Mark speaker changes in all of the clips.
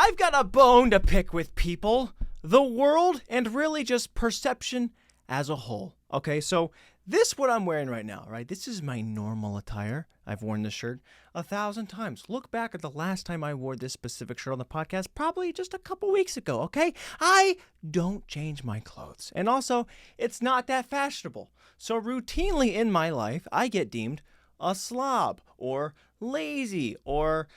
Speaker 1: I've got a bone to pick with people, the world, and really just perception as a whole. Okay, so this what I'm wearing right now, right? This is my normal attire. I've worn this shirt 1,000 times. Look back at the last time I wore this specific shirt on the podcast, probably just a couple weeks ago, okay? I don't change my clothes. And also, it's not that fashionable. So routinely in my life, I get deemed a slob or lazy or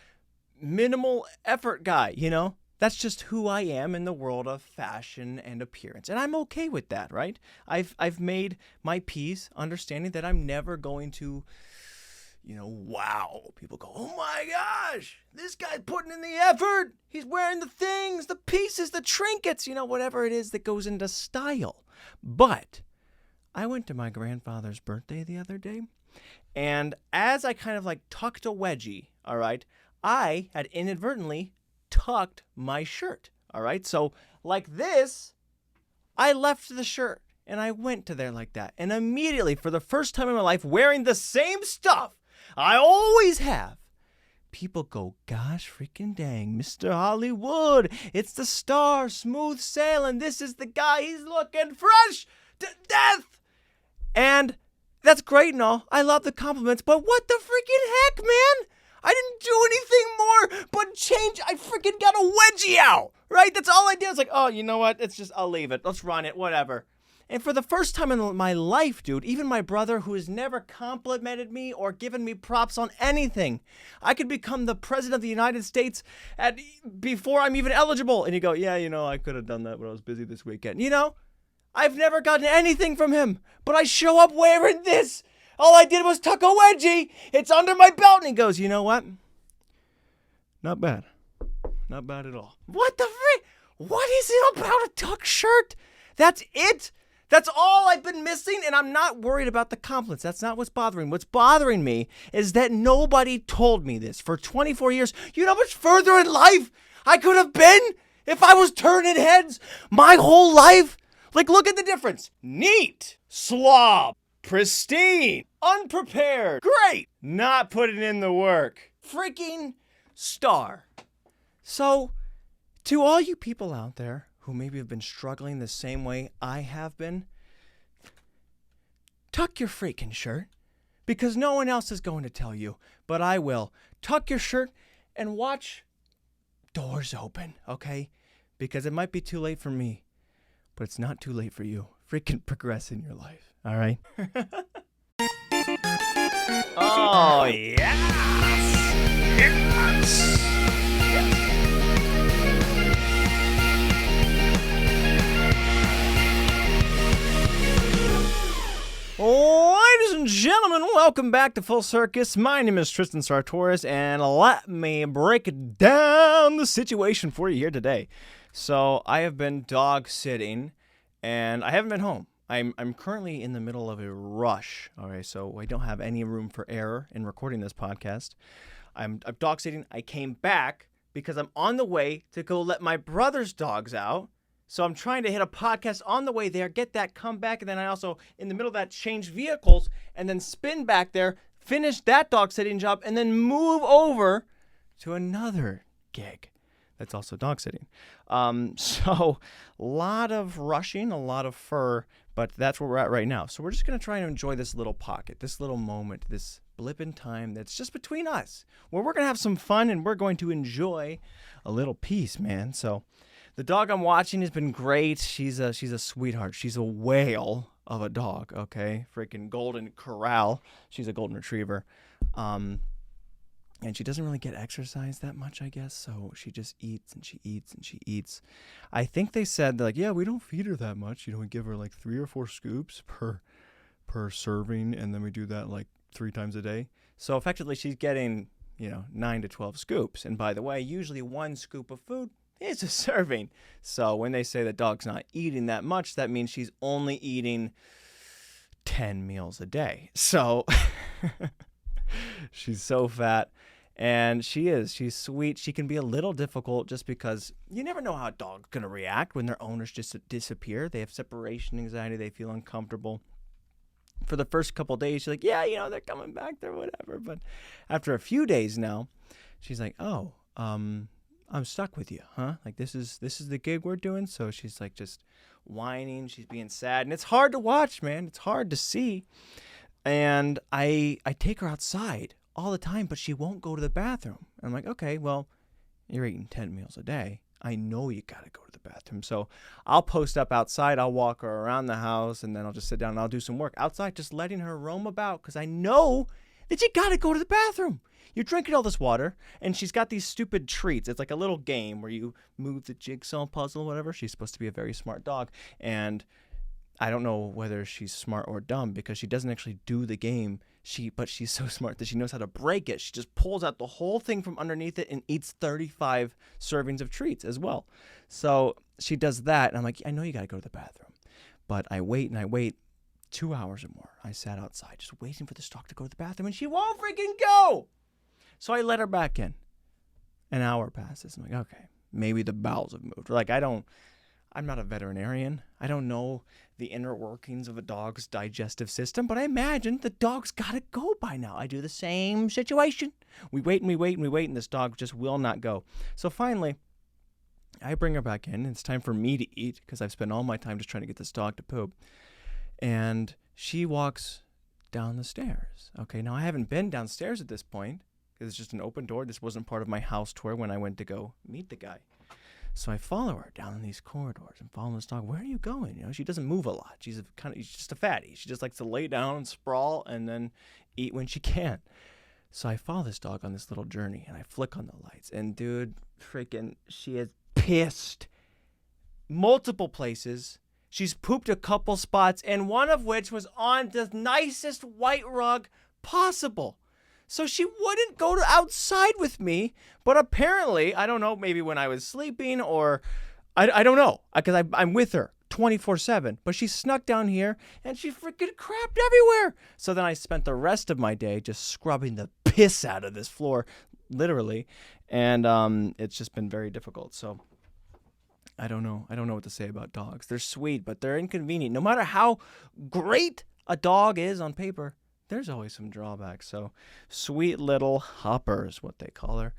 Speaker 1: minimal effort guy, you know? That's just who I am in the world of fashion and appearance. And I'm okay with that, right? I've made my peace understanding that I'm never going to, wow. People go, oh my gosh, this guy's putting in the effort. He's wearing the things, the pieces, the trinkets, whatever it is that goes into style. But I went to my grandfather's birthday the other day, and as I kind of like tucked a wedgie, all right, I had inadvertently tucked my shirt, all right? So like this, I left the shirt and I went to there like that. And immediately, for the first time in my life, wearing the same stuff I always have, people go, gosh freaking dang, Mr. Hollywood, it's the star, smooth sailing. This is the guy, he's looking fresh to death. And that's great and all. I love the compliments, but what the freaking heck, man? I didn't do anything more but change. I freaking got a wedgie out, right? That's all I did. I was like, oh, you know what? I'll leave it. Let's run it, whatever. And for the first time in my life, dude, even my brother, who has never complimented me or given me props on anything, I could become the president of the United States before I'm even eligible. And you go, yeah, I could have done that, but I was busy this weekend. I've never gotten anything from him, but I show up wearing this. All I did was tuck a wedgie. It's under my belt. And he goes, you know what? Not bad. Not bad at all. What the frick? What is it about a tuck shirt? That's it. That's all I've been missing, and I'm not worried about the compliments. That's not what's bothering me. What's bothering me is that nobody told me this. For 24 years, you know how much further in life I could have been if I was turning heads my whole life? Like, look at the difference. Neat. Slob. Pristine, unprepared, great, not putting in the work, freaking star. So, to all you people out there who maybe have been struggling the same way I have been, tuck your freaking shirt, because no one else is going to tell you, but I will. Tuck your shirt and watch doors open, okay? Because it might be too late for me, but it's not too late for you. Freaking progress in your life. All right. Oh, yes. Yes. Ladies and gentlemen, welcome back to Full Circus. My name is Tristan Sartoris, and let me break down the situation for you here today. So I have been dog sitting, and I haven't been home. I'm currently in the middle of a rush. All right, so I don't have any room for error in recording this podcast. I'm dog sitting. I came back because I'm on the way to go let my brother's dogs out. So I'm trying to hit a podcast on the way there, get that, come back, and then I also, in the middle of that, change vehicles and then spin back there, finish that dog sitting job, and then move over to another gig. That's also dog sitting. So a lot of rushing, a lot of fur, but that's where we're at right now. So we're just going to try and enjoy this little pocket, this little moment, this blip in time that's just between us, where we're going to have some fun and we're going to enjoy a little peace, man. So the dog I'm watching has been great. She's a sweetheart. She's a whale of a dog, okay? Freaking golden corral. She's a golden retriever. And she doesn't really get exercise that much, I guess. So she just eats and she eats and she eats. I think they said, like, yeah, we don't feed her that much. We give her like 3 or 4 scoops per serving. And then we do that like 3 times a day. So effectively she's getting, 9 to 12 scoops. And by the way, usually 1 scoop of food is a serving. So when they say the dog's not eating that much, that means she's only eating 10 meals a day. So she's so fat. And she's sweet. She can be a little difficult just because you never know how a dog's going to react when their owners just disappear. They have separation anxiety. They feel uncomfortable. For the first couple of days, she's like, yeah, they're coming back. They're whatever. But after a few days now, she's like, oh, I'm stuck with you, huh? Like this is the gig we're doing. So she's like just whining, she's being sad, and it's hard to watch, man. It's hard to see. And I take her outside all the time, but she won't go to the bathroom. I'm like, okay, well, you're eating 10 meals a day. I know you got to go to the bathroom. So I'll post up outside. I'll walk her around the house, and then I'll just sit down and I'll do some work outside, just letting her roam about because I know that you got to go to the bathroom. You're drinking all this water, and she's got these stupid treats. It's like a little game where you move the jigsaw puzzle or whatever. She's supposed to be a very smart dog, and I don't know whether she's smart or dumb because she doesn't actually do the game. But she's so smart that she knows how to break it. She just pulls out the whole thing from underneath it and eats 35 servings of treats as well. So she does that, and I'm like, I know you got to go to the bathroom. But I wait and I wait 2 hours or more. I sat outside just waiting for this dog to go to the bathroom, and she won't freaking go. So I let her back in. An hour passes. I'm like, okay, maybe the bowels have moved. Like, I'm not a veterinarian. I don't know the inner workings of a dog's digestive system, but I imagine the dog's got to go by now. I do the same situation. We wait and we wait and we wait, and this dog just will not go. So finally, I bring her back in. It's time for me to eat because I've spent all my time just trying to get this dog to poop. And she walks down the stairs. Okay, now I haven't been downstairs at this point because it's just an open door. This wasn't part of my house tour when I went to go meet the guy. So I follow her down these corridors and follow this dog. Where are you going? You know, she doesn't move a lot. She's just a fatty. She just likes to lay down and sprawl and then eat when she can. So I follow this dog on this little journey, and I flick on the lights. And dude, freaking, she is pissed multiple places. She's pooped a couple spots, and one of which was on the nicest white rug possible. So she wouldn't go outside with me, but apparently, I don't know, maybe when I was sleeping or I don't know, because I'm with her 24/7, but she snuck down here and she freaking crapped everywhere. So then I spent the rest of my day just scrubbing the piss out of this floor, literally, and it's just been very difficult. So I don't know what to say about dogs. They're sweet, but they're inconvenient. No matter how great a dog is on paper, there's always some drawbacks. So sweet little Hopper is what they call her.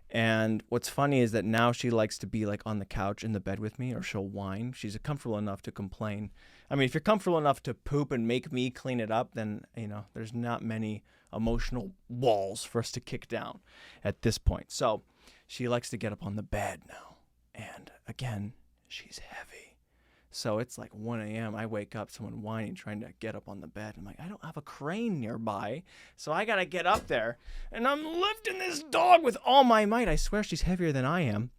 Speaker 1: And what's funny is that now she likes to be like on the couch in the bed with me, or she'll whine. She's comfortable enough to complain. I mean, if you're comfortable enough to poop and make me clean it up, then, you know, there's not many emotional walls for us to kick down at this point. So she likes to get up on the bed now. And again, she's heavy. So it's like 1 a.m. I wake up, someone whining, trying to get up on the bed. I'm like, I don't have a crane nearby, so I got to get up there. And I'm lifting this dog with all my might. I swear she's heavier than I am.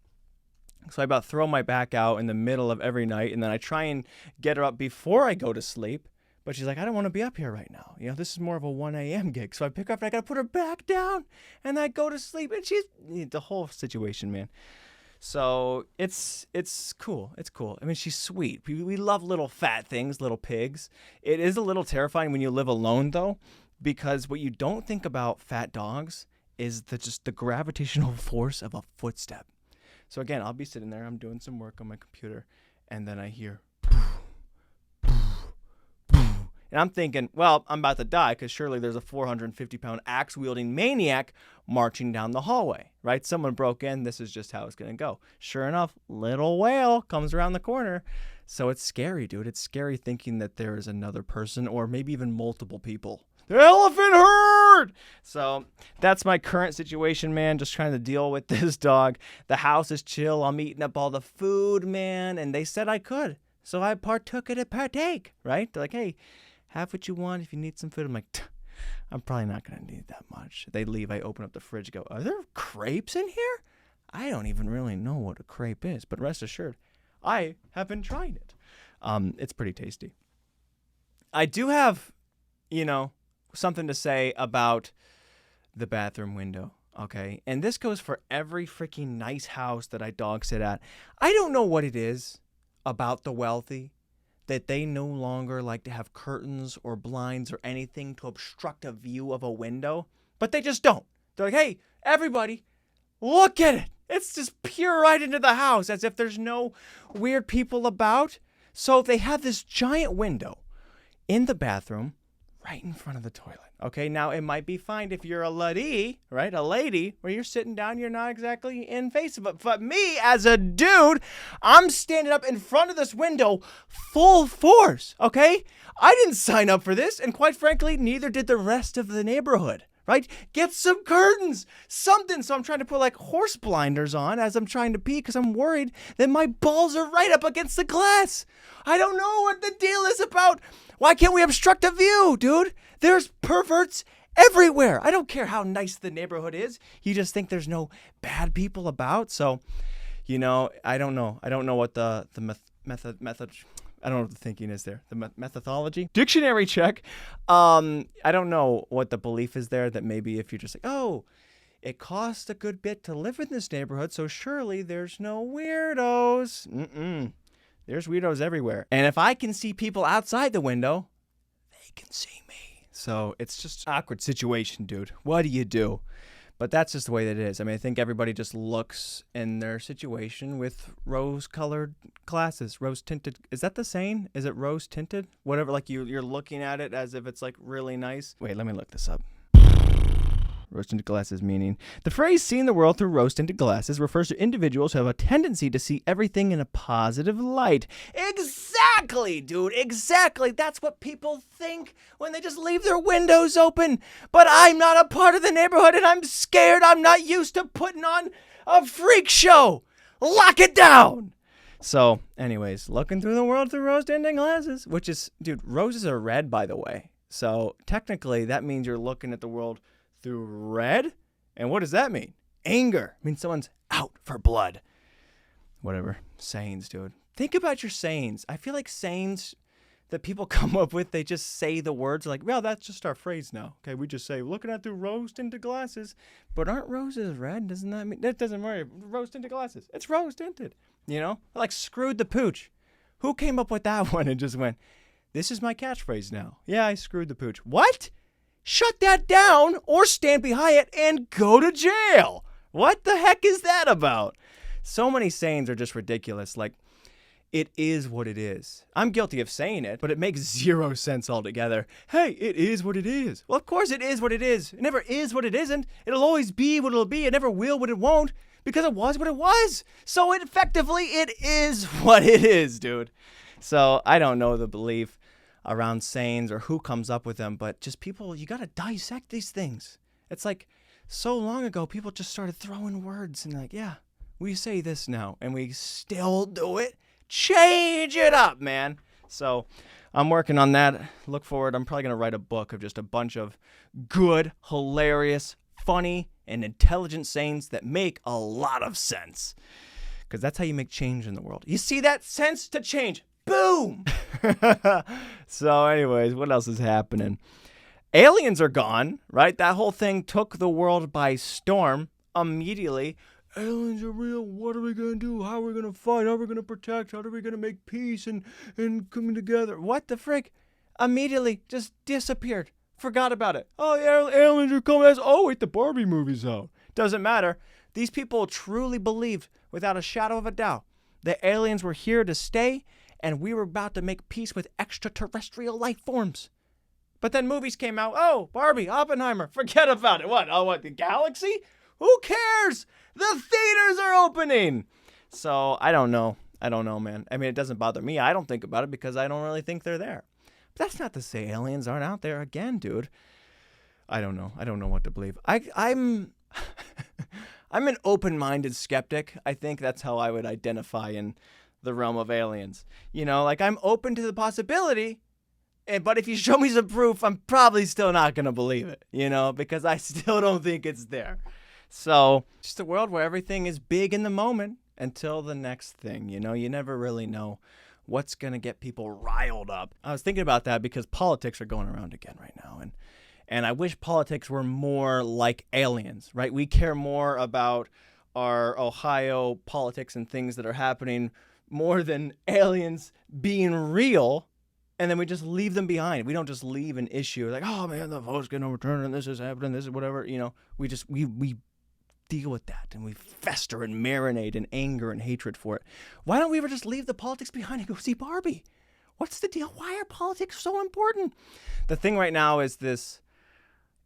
Speaker 1: So I about throw my back out in the middle of every night, and then I try and get her up before I go to sleep. But she's like, I don't want to be up here right now. You know, this is more of a 1 a.m. gig. So I pick her up, and I got to put her back down, and I go to sleep. And she's the whole situation, man. So it's cool. It's cool. I mean, she's sweet. We love little fat things, little pigs. It is a little terrifying when you live alone, though, because what you don't think about fat dogs is just the gravitational force of a footstep. So again, I'll be sitting there. I'm doing some work on my computer, and then I hear and I'm thinking, well, I'm about to die because surely there's a 450-pound axe-wielding maniac marching down the hallway, right? Someone broke in. This is just how it's going to go. Sure enough, little whale comes around the corner. So it's scary, dude. It's scary thinking that there is another person or maybe even multiple people. The elephant herd! So that's my current situation, man. Just trying to deal with this dog. The house is chill. I'm eating up all the food, man. And they said I could. So I partook in a partake, right? They're like, hey, have what you want if you need some food. I'm like, I'm probably not going to need that much. They leave. I open up the fridge, go, are there crepes in here? I don't even really know what a crepe is, but rest assured, I have been trying it. It's pretty tasty. I do have, something to say about the bathroom window, okay? And this goes for every freaking nice house that I dog sit at. I don't know what it is about the wealthy that they no longer like to have curtains or blinds or anything to obstruct a view of a window, but they just don't. They're like, hey, everybody, look at it. It's just peer right into the house as if there's no weird people about. So they have this giant window in the bathroom right in front of the toilet. Okay, now it might be fine if you're a lady, right? A lady, where you're sitting down, you're not exactly in face of it. But me, as a dude, I'm standing up in front of this window full force, okay? I didn't sign up for this, and quite frankly, neither did the rest of the neighborhood, right? Get some curtains, something. So I'm trying to put like horse blinders on as I'm trying to pee because I'm worried that my balls are right up against the glass. I don't know what the deal is about. Why can't we obstruct a view, dude? There's perverts everywhere. I don't care how nice the neighborhood is. You just think there's no bad people about. So, you know, I don't know. I don't know what the method. I don't know what the thinking is there. The methodology? Dictionary check. I don't know what the belief is there, that maybe if you're just like, oh, it costs a good bit to live in this neighborhood, so surely there's no weirdos. There's weirdos everywhere. And if I can see people outside the window, they can see me. So it's just an awkward situation, dude. What do you do? But that's just the way that it is. I mean, I think everybody just looks in their situation with rose-colored glasses, rose-tinted. Is that the saying? Is it rose-tinted? Whatever, like you're looking at it as if it's like really nice. Wait, let me look this up. Rose-tinted glasses meaning. The phrase seeing the world through rose-tinted glasses refers to individuals who have a tendency to see everything in a positive light. Exactly, dude. Exactly. That's what people think when they just leave their windows open. But I'm not a part of the neighborhood and I'm scared. I'm not used to putting on a freak show. Lock it down. So, anyways, looking through the world through rose-tinted glasses, which is, dude, roses are red, by the way. So, technically, that means you're looking at the world through red? And what does that mean? Anger. It means someone's out for blood. Whatever. Sayings, dude. Think about your sayings. I feel like sayings that people come up with, they just say the words like, well, that's just our phrase now. Okay, we just say, looking at through rose-tinted glasses. But aren't roses red? Doesn't that mean, that doesn't matter. Rose-tinted glasses. It's rose-tinted. You know? Like screwed the pooch. Who came up with that one and just went, this is my catchphrase now. Yeah, I screwed the pooch. What? Shut that down or stand behind it and go to jail. What the heck is that about? So many sayings are just ridiculous. Like, it is what it is. I'm guilty of saying it, but it makes zero sense altogether. Hey, it is what it is. Well, of course it is what it is. It never is what it isn't. It'll always be what it'll be. It never will what it won't, because it was what it was. So it is what it is, dude. So I don't know the belief around sayings or who comes up with them, but just people, you got to dissect these things. It's like so long ago, people just started throwing words and like, yeah, we say this now and we still do it. Change it up, man. So I'm working on that. Look forward. I'm probably going to write a book of just a bunch of good, hilarious, funny, and intelligent sayings that make a lot of sense. Because that's how you make change in the world. You see that? Sense to change. Boom! So anyways, what else is happening? Aliens are gone, right? That whole thing took the world by storm immediately. Aliens are real. What are we going to do? How are we going to fight? How are we going to protect? How are we going to make peace and coming together? What the frick? Immediately just disappeared. Forgot about it. Oh, yeah, aliens are coming. Oh, wait, the Barbie movie's out. Doesn't matter. These people truly believed, without a shadow of a doubt, that aliens were here to stay and we were about to make peace with extraterrestrial life forms. But then movies came out. Oh, Barbie, Oppenheimer, forget about it. What? Oh, what, the galaxy? Who cares? The theaters are opening. So I don't know, man. I mean, it doesn't bother me. I don't think about it because I don't really think they're there. But that's not to say aliens aren't out there again, dude. I don't know. I don't know what to believe. I'm I'm an open-minded skeptic. I think that's how I would identify in the realm of aliens. You know, like I'm open to the possibility, but if you show me some proof, I'm probably still not going to believe it, you know, because I still don't think it's there. So just a world where everything is big in the moment until the next thing, you know, you never really know what's going to get people riled up. I was thinking about that because politics are going around again right now. And I wish politics were more like aliens, right? We care more about our Ohio politics and things that are happening more than aliens being real, and then we just leave them behind. We don't just leave an issue like, oh man, the vote's getting overturned and this is happening, this is whatever, you know. We deal with that and we fester and marinate in anger and hatred for it. Why don't we ever just leave the politics behind and go see Barbie? What's the deal? Why are politics so important? The thing right now is this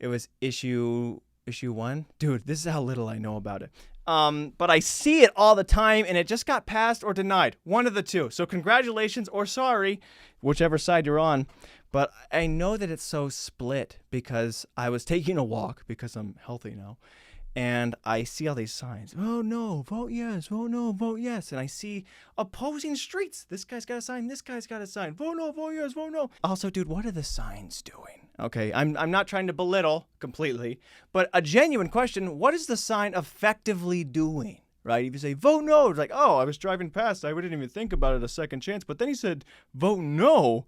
Speaker 1: It was issue 1. Dude, this is how little I know about it. But I see it all the time, and it just got passed or denied. One of the two. So congratulations or sorry, whichever side you're on. But I know that it's so split because I was taking a walk because I'm healthy now. And I see all these signs. Oh, no, vote yes. Vote no, vote yes. And I see opposing streets. This guy's got a sign. This guy's got a sign. Vote no, vote yes, vote no. Also, dude, what are the signs doing? Okay, I'm not trying to belittle completely, but a genuine question, what is the sign effectively doing? Right? If you say vote no, it's like, oh, I was driving past. I didn't even think about it a second chance. But then he said vote no,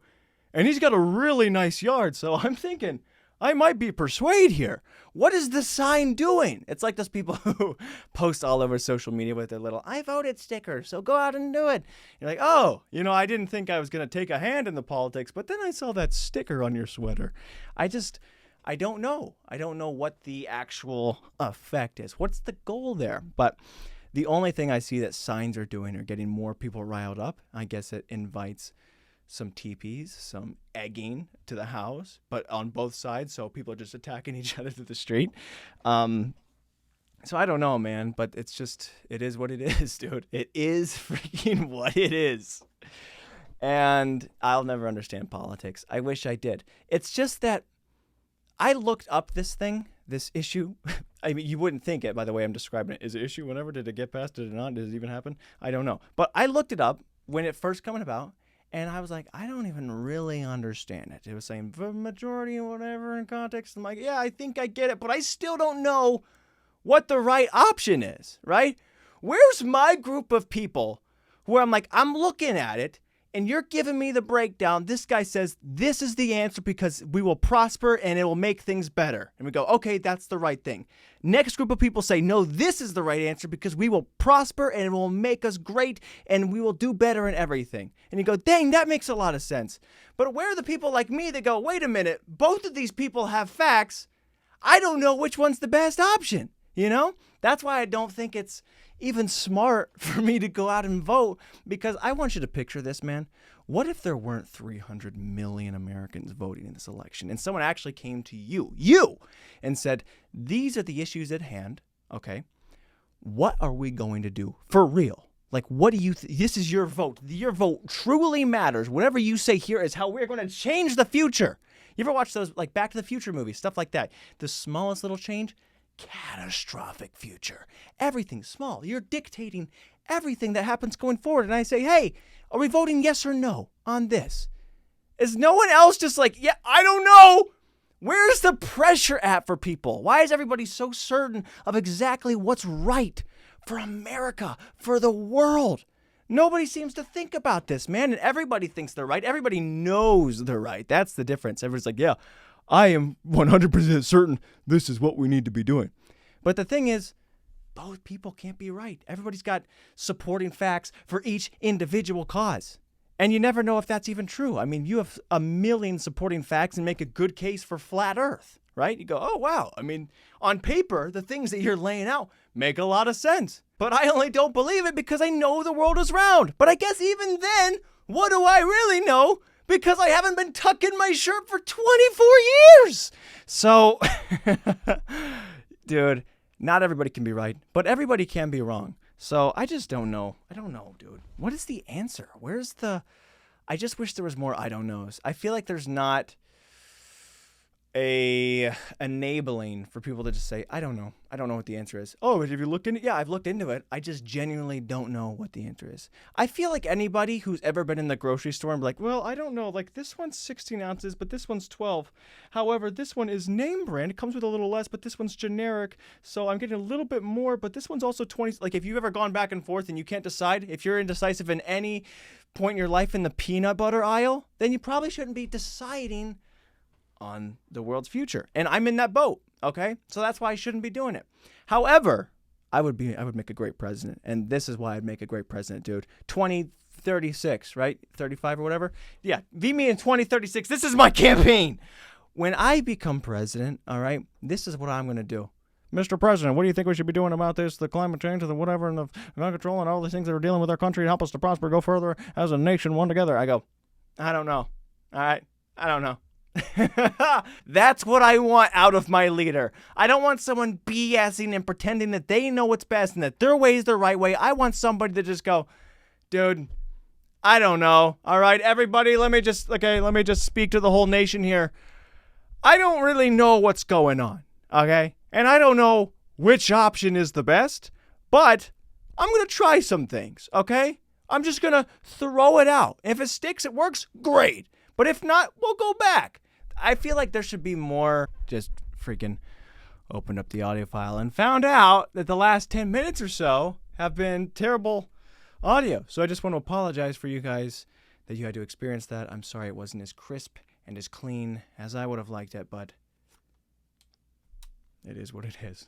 Speaker 1: and he's got a really nice yard. So I'm thinking, I might be persuaded here. What is the sign doing? It's like those people who post all over social media with their little I voted sticker, so go out and do it. You're like, oh, I didn't think I was going to take a hand in the politics, but then I saw that sticker on your sweater. I don't know. I don't know what the actual effect is. What's the goal there? But the only thing I see that signs are doing are getting more people riled up. I guess it invites some teepees, some egging to the house, but on both sides, so people are just attacking each other through the street. So I don't know, man, but it is what it is, dude. It is freaking what it is. And I'll never understand politics. I wish I did. It's just that I looked up this issue. I mean, you wouldn't think it, by the way I'm describing it. Is it issue whenever? Did it get passed? Did it not? Did it even happen? I don't know. But I looked it up when it first coming about. And I was like, I don't even really understand it. It was saying majority and whatever in context. I'm like, yeah, I think I get it, but I still don't know what the right option is, right? Where's my group of people where I'm like, I'm looking at it and you're giving me the breakdown. This guy says this is the answer because we will prosper and it will make things better. And we go, okay, that's the right thing. Next group of people say, no, this is the right answer because we will prosper and it will make us great and we will do better in everything. And you go, dang, that makes a lot of sense. But where are the people like me that go, wait a minute, both of these people have facts. I don't know which one's the best option, That's why I don't think it's even smart for me to go out and vote, because I want you to picture this, man. What if there weren't 300 million Americans voting in this election and someone actually came to you, and said, these are the issues at hand, okay? What are we going to do for real? Like, what do you this is your vote. Your vote truly matters. Whatever you say here is how we're going to change the future. You ever watch those, like, Back to the Future movies, stuff like that? The smallest little change, catastrophic future. Everything's small. You're dictating everything that happens going forward. And I say, hey, are we voting yes or no on this? Is no one else just like, yeah, I don't know? Where's the pressure at for people? Why is everybody so certain of exactly what's right for America, for the world? Nobody seems to think about this, man. And everybody thinks they're right. Everybody knows they're right. That's the difference. Everybody's like, yeah, I am 100% certain this is what we need to be doing. But the thing is, both people can't be right. Everybody's got supporting facts for each individual cause. And you never know if that's even true. I mean, you have a million supporting facts and make a good case for flat Earth, right? You go, oh, wow. I mean, on paper, the things that you're laying out make a lot of sense. But I only don't believe it because I know the world is round. But I guess even then, what do I really know? Because I haven't been tucking my shirt for 24 years. So, dude, not everybody can be right, but everybody can be wrong. So I just don't know. I don't know, dude. What is the answer? I just wish there was more I don't knows. I feel like there's not a enabling for people to just say, I don't know. I don't know what the answer is. Oh, have you looked into it? Yeah, I've looked into it. I just genuinely don't know what the answer is. I feel like anybody who's ever been in the grocery store and be like, well, I don't know. Like, this one's 16 ounces, but this one's 12. However, this one is name brand. It comes with a little less, but this one's generic. So I'm getting a little bit more, but this one's also 20. Like, if you've ever gone back and forth and you can't decide, if you're indecisive in any point in your life in the peanut butter aisle, then you probably shouldn't be deciding on the world's future. And I'm in that boat, okay? So that's why I shouldn't be doing it. However, I would make a great president. And this is why I'd make a great president, dude. 2036, right? 35 or whatever. Yeah, be me in 2036. This is my campaign. When I become president, all right, this is what I'm going to do. Mr. President, what do you think we should be doing about this, the climate change and the whatever and the gun control and all these things that are dealing with our country and help us to prosper, go further as a nation, one together? I go, I don't know. All right, I don't know. That's what I want out of my leader. I don't want someone BSing and pretending that they know what's best and that their way is the right way. I want somebody to just go, dude, I don't know. All right, everybody, let me just speak to the whole nation here. I don't really know what's going on, okay? And I don't know which option is the best, but I'm going to try some things, okay? I'm just going to throw it out. If it sticks, it works, great. But if not, we'll go back. I feel like there should be more. Just freaking opened up the audio file and found out that the last 10 minutes or so have been terrible audio. So I just want to apologize for you guys that you had to experience that. I'm sorry it wasn't as crisp and as clean as I would have liked it, but it is what it is.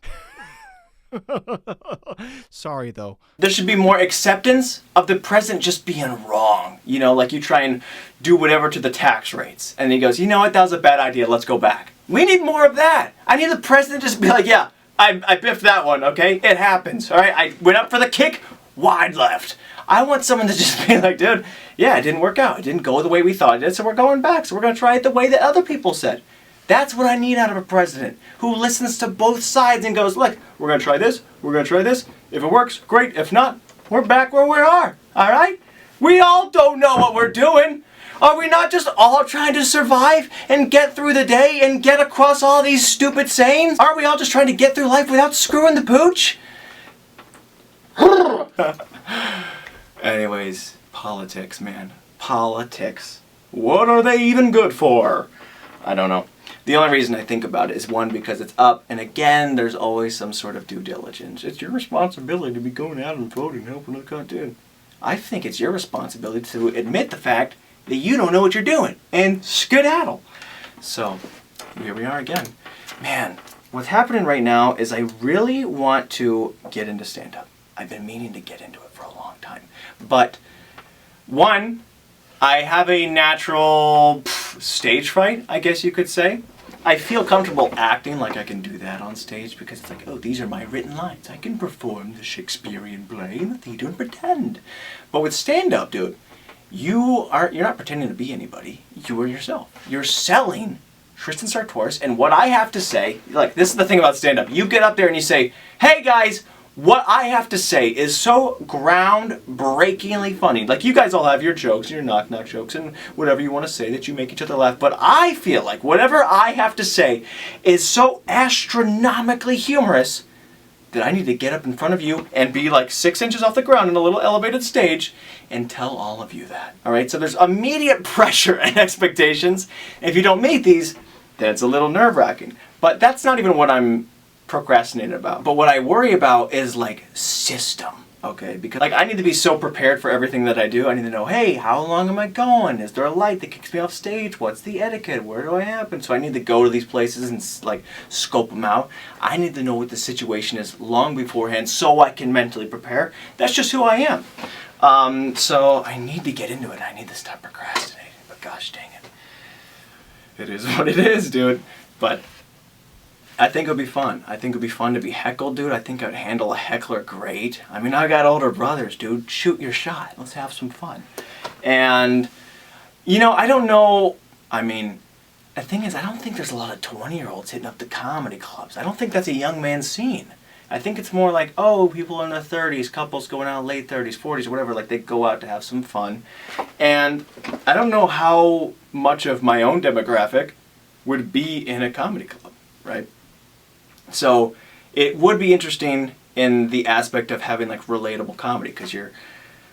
Speaker 1: Sorry, though. There should be more acceptance of the president just being wrong. You know, like you try and do whatever to the tax rates. And he goes, you know what, that was a bad idea, let's go back. We need more of that. I need the president to just be like, yeah, I biffed that one, okay? It happens, all right? I went up for the kick, wide left. I want someone to just be like, dude, yeah, it didn't work out. It didn't go the way we thought it did, so we're going back. So we're going to try it the way that other people said. That's what I need out of a president who listens to both sides and goes, look, we're going to try this, we're going to try this. If it works, great. If not, we're back where we are, all right? We all don't know what we're doing. Are we not just all trying to survive and get through the day and get across all these stupid sayings? Aren't we all just trying to get through life without screwing the pooch? Anyways, politics, man. Politics. What are they even good for? I don't know. The only reason I think about it is, one, because it's up, and again, there's always some sort of due diligence. It's your responsibility to be going out and voting and helping the country. I think it's your responsibility to admit the fact that you don't know what you're doing and skedaddle. So, here we are again. Man, what's happening right now is I really want to get into stand-up. I've been meaning to get into it for a long time. But, one, I have a natural stage fright, I guess you could say. I feel comfortable acting like I can do that on stage because it's like, oh, these are my written lines. I can perform the Shakespearean play in the theater and pretend. But with stand-up, dude, you're not pretending to be anybody. You are yourself. You're selling Tristan Sartoris, and what I have to say, like, this is the thing about stand-up. You get up there and you say, hey guys, what I have to say is so groundbreakingly funny. Like, you guys all have your jokes, your knock-knock jokes, and whatever you want to say that you make each other laugh. But I feel like whatever I have to say is so astronomically humorous that I need to get up in front of you and be like 6 inches off the ground in a little elevated stage and tell all of you that. All right? So there's immediate pressure and expectations. If you don't meet these, then it's a little nerve-wracking. But that's not even what I'm procrastinating about. But what I worry about is like system, okay? Because like I need to be so prepared for everything that I do. I need to know, hey, how long am I going? Is there a light that kicks me off stage? What's the etiquette? Where do I happen? So I need to go to these places and like scope them out. I need to know what the situation is long beforehand so I can mentally prepare. That's just who I am. So I need to get into it. I need to stop procrastinating. But gosh dang it. It is what it is, dude. But I think it would be fun. I think it would be fun to be heckled, dude. I think I'd handle a heckler great. I mean, I got older brothers, dude. Shoot your shot. Let's have some fun. And, you know, I don't know. I mean, the thing is, I don't think there's a lot of 20-year-olds hitting up the comedy clubs. I don't think that's a young man's scene. I think it's more like, oh, people in their 30s, couples going out late 30s, 40s, whatever, like they go out to have some fun. And I don't know how much of my own demographic would be in a comedy club, right? So it would be interesting in the aspect of having like relatable comedy because you're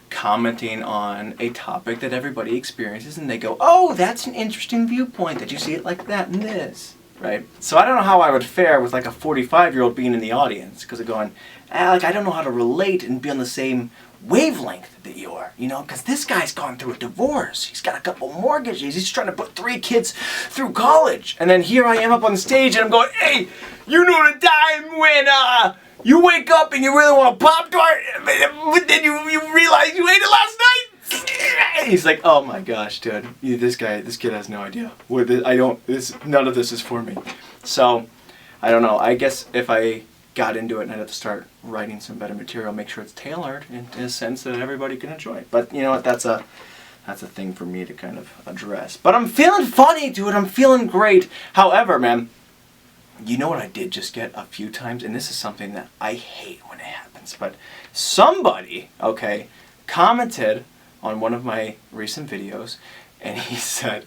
Speaker 1: commenting on a topic that everybody experiences and they go, oh, that's an interesting viewpoint that you see it like that and this, right? So I don't know how I would fare with like a 45-year-old being in the audience because they're going, like I don't know how to relate and be on the same wavelength that you are, you know, because this guy's gone through a divorce. He's got a couple mortgages. He's trying to put 3 kids through college. And then here I am up on stage and I'm going, hey, you know the time when you wake up and you really want a Pop-Tart, but then you realize you ate it last night? He's like, oh my gosh, dude, this kid has no idea. None of this is for me. So, I don't know. I guess if I got into it and I'd have to start writing some better material, make sure it's tailored in a sense that everybody can enjoy it. But you know what, that's that's a thing for me to kind of address. But I'm feeling funny, dude. I'm feeling great. However, man, you know what I did just get a few times? And this is something that I hate when it happens. But somebody, okay, commented on one of my recent videos, and he said,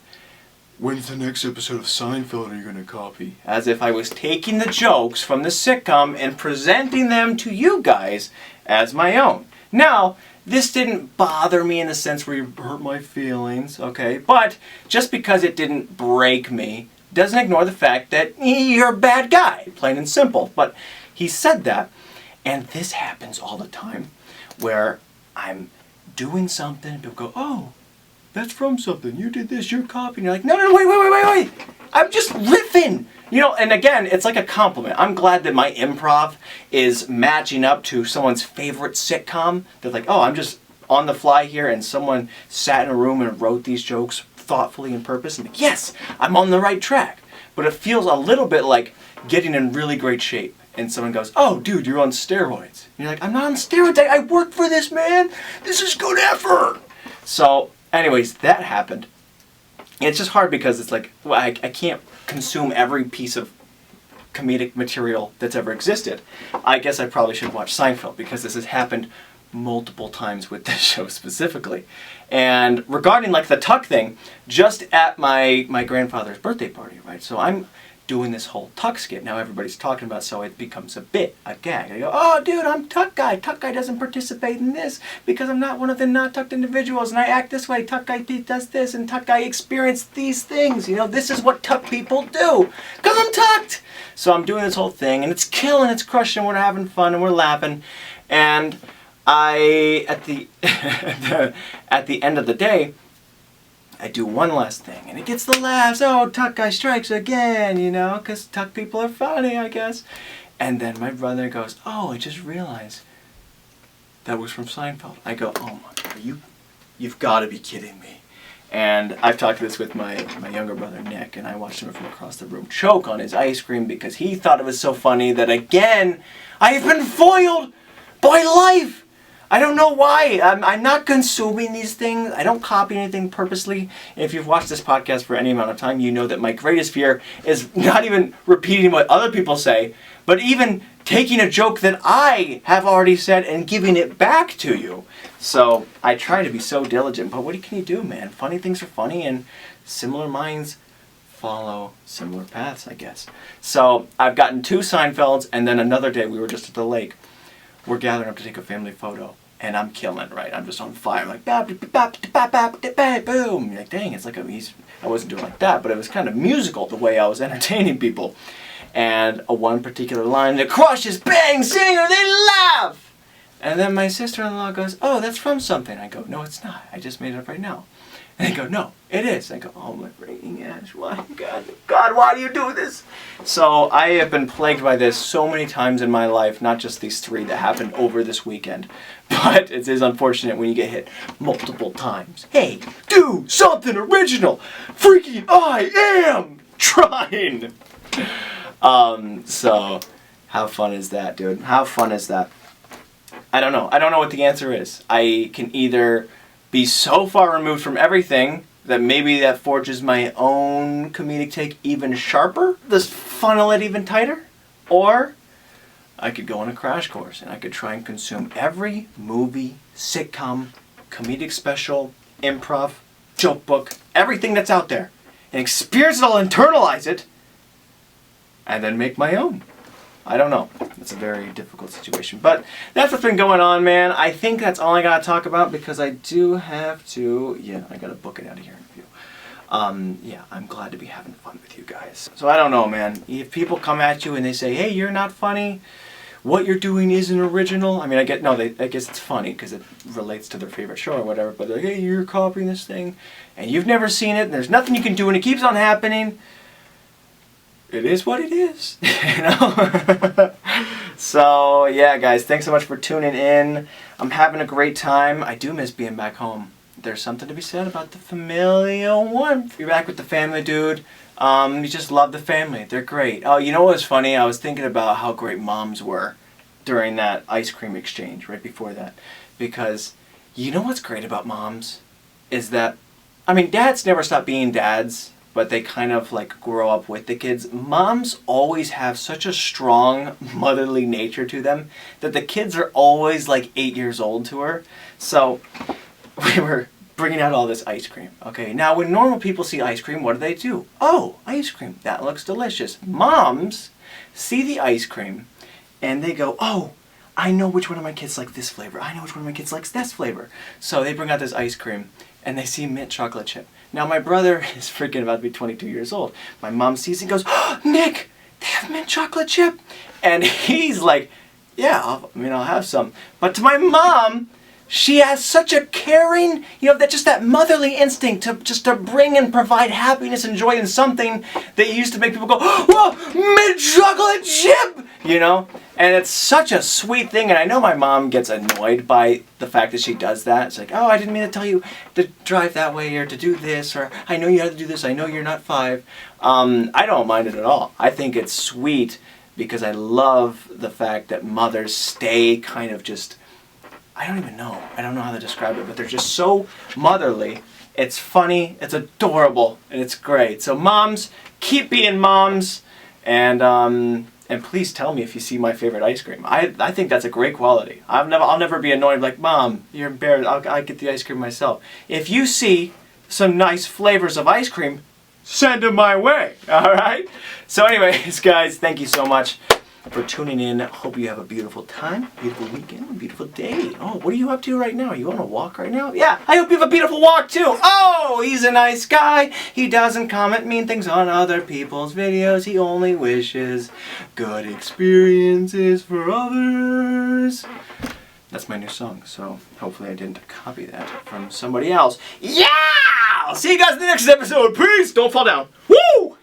Speaker 1: "When's the next episode of Seinfeld are you going to copy?" As if I was taking the jokes from the sitcom and presenting them to you guys as my own. Now, this didn't bother me in the sense where you hurt my feelings, okay? But just because it didn't break me doesn't ignore the fact that you're a bad guy, plain and simple. But he said that, and this happens all the time, where I'm doing something and people go, "Oh, that's from something. You did this, you're copying." You're like, no, wait. I'm just riffing. You know, and again, it's like a compliment. I'm glad that my improv is matching up to someone's favorite sitcom. They're like, "Oh, I'm just on the fly here and someone sat in a room and wrote these jokes thoughtfully and purpose." And like, yes, I'm on the right track. But it feels a little bit like getting in really great shape and someone goes, "Oh, dude, you're on steroids." And you're like, "I'm not on steroids. I worked for this, man. This is good effort." So anyways, that happened. And it's just hard because it's like, well, I can't consume every piece of comedic material that's ever existed. I guess I probably should watch Seinfeld because this has happened multiple times with this show specifically. And regarding like the tuck thing, just at my grandfather's birthday party, right? So I'm doing this whole tuck skit. Now everybody's talking about, so it becomes a bit, a gag. I go, "Oh, dude, I'm tuck guy. Tuck guy doesn't participate in this because I'm not one of the not tucked individuals, and I act this way. Tuck guy does this, and tuck guy experienced these things. You know, this is what tuck people do because I'm tucked." So I'm doing this whole thing, and it's killing, it's crushing. We're having fun, and we're laughing, and at the at the end of the day, I do one last thing, and it gets the laughs. "Oh, tuck guy strikes again," you know, because tuck people are funny, I guess. And then my brother goes, "Oh, I just realized that was from Seinfeld." I go, "Oh my God, you've got to be kidding me." And I've talked this with my younger brother, Nick, and I watched him from across the room choke on his ice cream because he thought it was so funny that, again, I have been foiled by life. I don't know why. I'm not consuming these things. I don't copy anything purposely. And if you've watched this podcast for any amount of time, you know that my greatest fear is not even repeating what other people say, but even taking a joke that I have already said and giving it back to you. So I try to be so diligent, but what can you do, man? Funny things are funny, and similar minds follow similar paths, I guess. So I've gotten 2 Seinfelds, and then another day we were just at the lake. We're gathering up to take a family photo, and I'm killing, right? I'm just on fire. I'm like, boom. You're like, dang, it's like I wasn't doing like that, but it was kind of musical the way I was entertaining people. And one particular line, "The crushes, bang, singer, they laugh." And then my sister-in-law goes, "Oh, that's from something." I go, "No, it's not. I just made it up right now." And they go, "No, it is." I go, "Oh my freaking gosh, why, God, why do you do this?" So I have been plagued by this so many times in my life, not just these 3 that happened over this weekend, but it is unfortunate when you get hit multiple times. Hey, do something original. Freaking I am trying. So how fun is that, dude? How fun is that? I don't know. I don't know what the answer is. I can either be so far removed from everything that maybe that forges my own comedic take even sharper, just funnel it even tighter, or I could go on a crash course and I could try and consume every movie, sitcom, comedic special, improv, joke book, everything that's out there, and experience it all, internalize it, and then make my own. I don't know. It's a very difficult situation. But that's what's been going on, man. I think that's all I got to talk about because I do have to... Yeah, I got to book it out of here in a few. Yeah, I'm glad to be having fun with you guys. So I don't know, man. If people come at you and they say, "Hey, you're not funny. What you're doing isn't original." I mean, I guess it's funny because it relates to their favorite show or whatever. But they're like, "Hey, you're copying this thing. And you've never seen it. And there's nothing you can do. And it keeps on happening." It is what it is, you know? So, yeah, guys, thanks so much for tuning in. I'm having a great time. I do miss being back home. There's something to be said about the familial warmth. You're back with the family, dude. You just love the family. They're great. Oh, you know what was funny? I was thinking about how great moms were during that ice cream exchange right before that. Because you know what's great about moms? is that, I mean, dads never stop being dads, but they kind of like grow up with the kids. Moms always have such a strong motherly nature to them that the kids are always like 8 years old to her. So we were bringing out all this ice cream. Okay, now when normal people see ice cream, what do? Oh, ice cream, that looks delicious. Moms see the ice cream and they go, oh, I know which one of my kids like this flavor. I know which one of my kids likes this flavor. So they bring out this ice cream and they see mint chocolate chip. Now my brother is freaking about to be 22 years old. My mom sees it and goes, oh, Nick, they have mint chocolate chip. And he's like, yeah, I'll have some. But to my mom, she has such a caring, that motherly instinct to bring and provide happiness and joy in something that used to make people go, whoa, mint chocolate chip, And it's such a sweet thing, and I know my mom gets annoyed by the fact that she does that. It's like, oh, I didn't mean to tell you to drive that way or to do this, or I know you have to do this, I know you're not 5. I don't mind it at all. I think it's sweet because I love the fact that mothers stay kind of just, I don't know how to describe it, but they're just so motherly. It's funny, it's adorable, and it's great. So moms, keep being moms, and please tell me if you see my favorite ice cream. I think that's a great quality. I'll never be annoyed like, Mom, you're embarrassed, I'll get the ice cream myself. If you see some nice flavors of ice cream, send them my way, alright? So anyways, guys, thank you so much for tuning in. Hope you have a beautiful time, beautiful weekend, beautiful day. Oh, what are you up to right now? Are you on a walk right now? Yeah, I hope you have a beautiful walk too. Oh, he's a nice guy. He doesn't comment mean things on other people's videos. He only wishes good experiences for others. That's my new song, so hopefully I didn't copy that from somebody else. Yeah! I'll see you guys in the next episode. Peace! Don't fall down. Woo!